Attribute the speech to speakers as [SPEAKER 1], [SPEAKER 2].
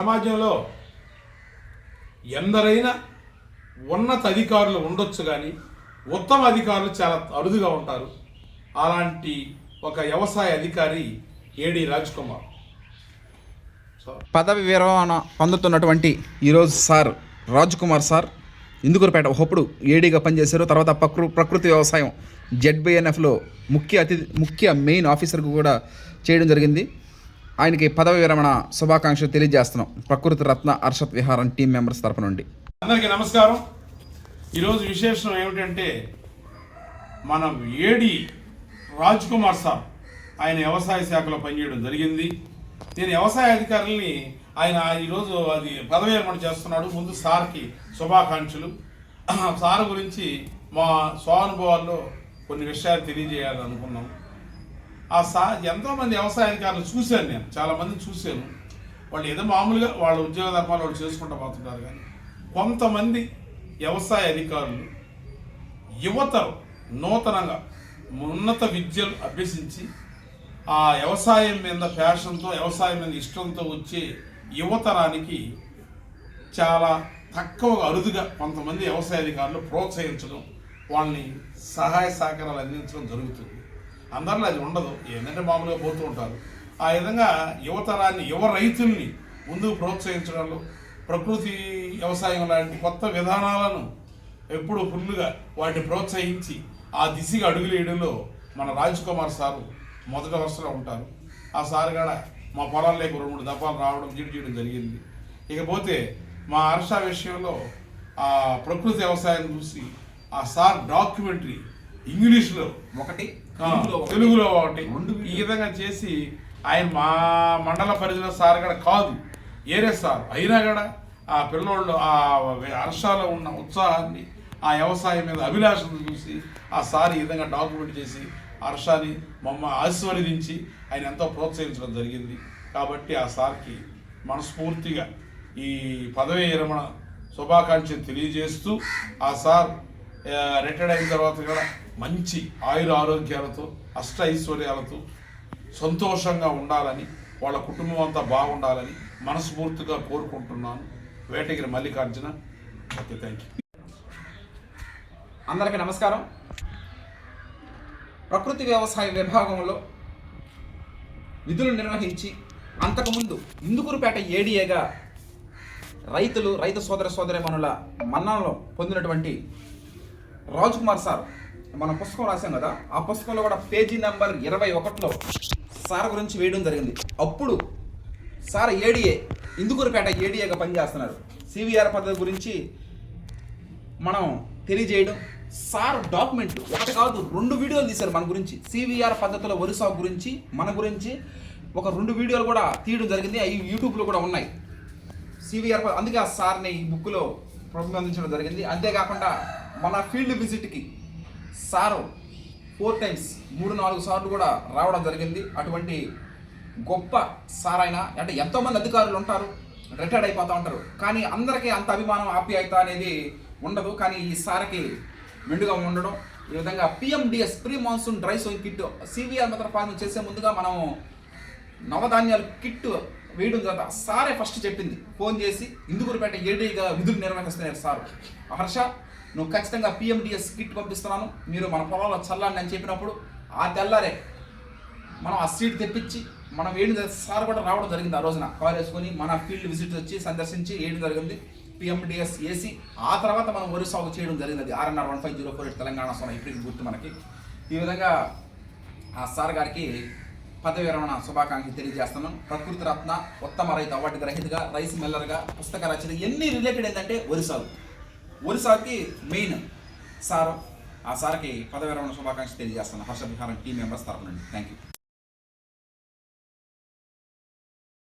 [SPEAKER 1] సమాజంలో ఎందరైనా ఉన్నత అధికారులు ఉండొచ్చు కానీ ఉత్తమ అధికారులు చాలా అరుదుగా ఉంటారు. అలాంటి ఒక వ్యవసాయ అధికారి ఏడి రాజ్ కుమార్
[SPEAKER 2] పదవి విరమణ పొందుతున్నటువంటి ఈరోజు సార్ రాజ్ కుమార్ సార్ ఇందుకూరుపేట ఒకప్పుడు ఏడీగా పనిచేశారు. తర్వాత ప్రకృతి వ్యవసాయం జెడ్బీఎన్ఎఫ్లో ముఖ్య మెయిన్ ఆఫీసర్కు కూడా చేయడం జరిగింది. ఆయనకి పదవి విరమణ శుభాకాంక్షలు తెలియజేస్తున్నాం ప్రకృతి రత్న అర్షత్ విహారం టీం మెంబర్స్ తరఫు నుండి.
[SPEAKER 1] అందరికీ నమస్కారం. ఈరోజు విశేషం ఏమిటంటే మన ఏడి రాజ్ కుమార్ సార్ ఆయన వ్యవసాయ శాఖలో పనిచేయడం జరిగింది. నేను వ్యవసాయ అధికారుల్ని ఆయన ఈరోజు అది పదవి విరమణ చేస్తున్నాడు. ముందు సార్కి శుభాకాంక్షలు. సార్ గురించి మా స్వానుభవాల్లో కొన్ని విషయాలు తెలియజేయాలని అనుకున్నాం. ఎంతోమంది వ్యవసాయ అధికారులు చూశాను, నేను చాలామందిని చూశాను. వాళ్ళు ఏదో మామూలుగా వాళ్ళ ఉద్యోగ ధర్మాలు వాళ్ళు చేసుకుంటూ పోతుంటారు. కానీ కొంతమంది వ్యవసాయ అధికారులు యువతరం నూతనంగా ఉన్నత విద్యలు అభ్యసించి ఆ వ్యవసాయం మీద ప్యాషన్తో వ్యవసాయం మీద ఇష్టంతో వచ్చే యువతరానికి చాలా తక్కువగా అరుదుగా కొంతమంది వ్యవసాయ అధికారులు ప్రోత్సహించడం, వాళ్ళని సహాయ సహకారాలు అందించడం జరుగుతుంది. అందరిలో అది ఉండదు, ఏంటంటే మామూలుగా పోతూ ఉంటారు. ఆ విధంగా యువతరాన్ని యువ రైతుల్ని ముందుకు ప్రోత్సహించడంలో ప్రకృతి వ్యవసాయం లాంటి కొత్త విధానాలను ఎప్పుడు ఫుల్గా వాటిని ప్రోత్సహించి ఆ దిశగా అడుగులేయడంలో మన రాజ్ కుమార్ సారు మొదటి వరుసలో ఉంటారు. ఆ సార్ కూడా మా పొలాల్లోకి 2-3 దఫాలు రావడం చేయడం జరిగింది. ఇకపోతే మా హర్ష విషయంలో ఆ ప్రకృతి వ్యవసాయం చూసి ఆ సార్ డాక్యుమెంటరీ ఇంగ్లీష్లో ఒకటి, తెలుగులో ఒకటి, ఈ విధంగా చేసి ఆయన మా మండల పరిధిలో సార్ కూడా కాదు, ఏరే సార్ అయినా కూడా ఆ పిల్లోళ్ళు ఆ హర్షాలో ఉన్న ఉత్సాహాన్ని ఆ వ్యవసాయం మీద అభిలాషను చూసి ఆ సార్ ఈ విధంగా డాక్యుమెంట్ చేసి హర్షాన్ని ఆశీర్వదించి ఆయన ఎంతో ప్రోత్సహించడం జరిగింది. కాబట్టి ఆ సార్కి మనస్ఫూర్తిగా ఈ పదవి విరమణ శుభాకాంక్షలు తెలియజేస్తూ ఆ సార్ రిటైర్డ్ అయిన తర్వాత కూడా మంచి ఆయుర ఆరోగ్యాలతో అష్ట ఐశ్వర్యాలతో సంతోషంగా ఉండాలని, వాళ్ళ కుటుంబం అంతా బాగుండాలని మనస్ఫూర్తిగా కోరుకుంటున్నాను. Vetagiri Mallikarjuna. Okay, thank you.
[SPEAKER 2] అందరికీ నమస్కారం. ప్రకృతి వ్యవసాయ విభాగంలో విధులు నిర్వహించి అంతకుముందు ఇందుకూరుపేట ఏడీఏగా రైతు సోదరీమణుల మన్ననలో పొందినటువంటి రాజ్ కుమార్ సార్ మనం పుస్తకం రాశాం కదా, ఆ పుస్తకంలో కూడా పేజీ నెంబర్ 21లో సార్ గురించి వేయడం జరిగింది. అప్పుడు సార్ ఇందుకూరుపేట ఏడీఏగా పనిచేస్తున్నారు. సివిఆర్ పద్ధతి గురించి మనం తెలియజేయడం, సార్ డాక్యుమెంట్ ఒకటి కాదు 2 వీడియోలు తీశారు మన గురించి. సివిఆర్ పద్ధతిలో వరి సాగు గురించి మన గురించి ఒక 2 వీడియోలు కూడా తీయడం జరిగింది. అవి యూట్యూబ్లో కూడా ఉన్నాయి. సివిఆర్ అందుకే ఆ సార్ని ఈ బుక్లో ప్రతిబంధించడం జరిగింది. అంతేకాకుండా మన ఫీల్డ్ విజిట్కి సారు 4 times 3-4 సార్లు కూడా రావడం జరిగింది. అటువంటి గొప్ప సార్ అయినా అంటే ఎంతోమంది అధికారులు ఉంటారు, రిటైర్డ్ అయిపోతూ ఉంటారు, కానీ అందరికీ అంత అభిమానం ఆప్యాయత అనేది ఉండదు. కానీ ఈ సార్కి మెండుగా ఉండడం. ఈ విధంగా PMDS pre monsoon dry sowing kit CVR method farming చేసే ముందుగా మనం నవధాన్యాలు కిట్ వేయడం తర్వాత సారే ఫస్ట్ చెప్పింది, ఫోన్ చేసి ఇందుకూరుపేట ఏడీగా విధులు నిర్వహిస్తున్నారు సార్, హర్ష నువ్వు ఖచ్చితంగా PMDS కిట్ పంపిస్తున్నాను, మీరు మన పొలంలో చల్లండి అని చెప్పినప్పుడు ఆ తెల్లారే మనం ఆ సీట్ తెప్పించి మనం వేయడం సార్ కూడా రావడం జరిగింది. ఆ రోజున కార్ వేసుకొని మన ఫీల్డ్ విజిట్ వచ్చి సందర్శించి వేయడం జరిగింది. PMDS వేసి ఆ తర్వాత మనం వరి సాగు చేయడం జరిగింది. RNR 15048 తెలంగాణ సోన ఇప్పటికి గుర్తు మనకి. ఈ విధంగా ఆ సార్ గారికి పదవి విరమణ శుభాకాంక్షలు తెలియజేస్తున్నాం. ప్రకృతి రత్న ఉత్తమ రైతు అవార్డు గ్రహీతగా, రైస్ మిల్లర్గా, పుస్తక రచన ఎన్ని రిలేటెడ్ ఏంటంటే వరి సాగుకి మెయిన్ సార్. ఆ సార్కి పదవి విరమణ శుభాకాంక్షలు తెలియజేస్తున్నాం హర్ష విహారం టీం మెంబర్స్ తరఫు నుండి. Thank you.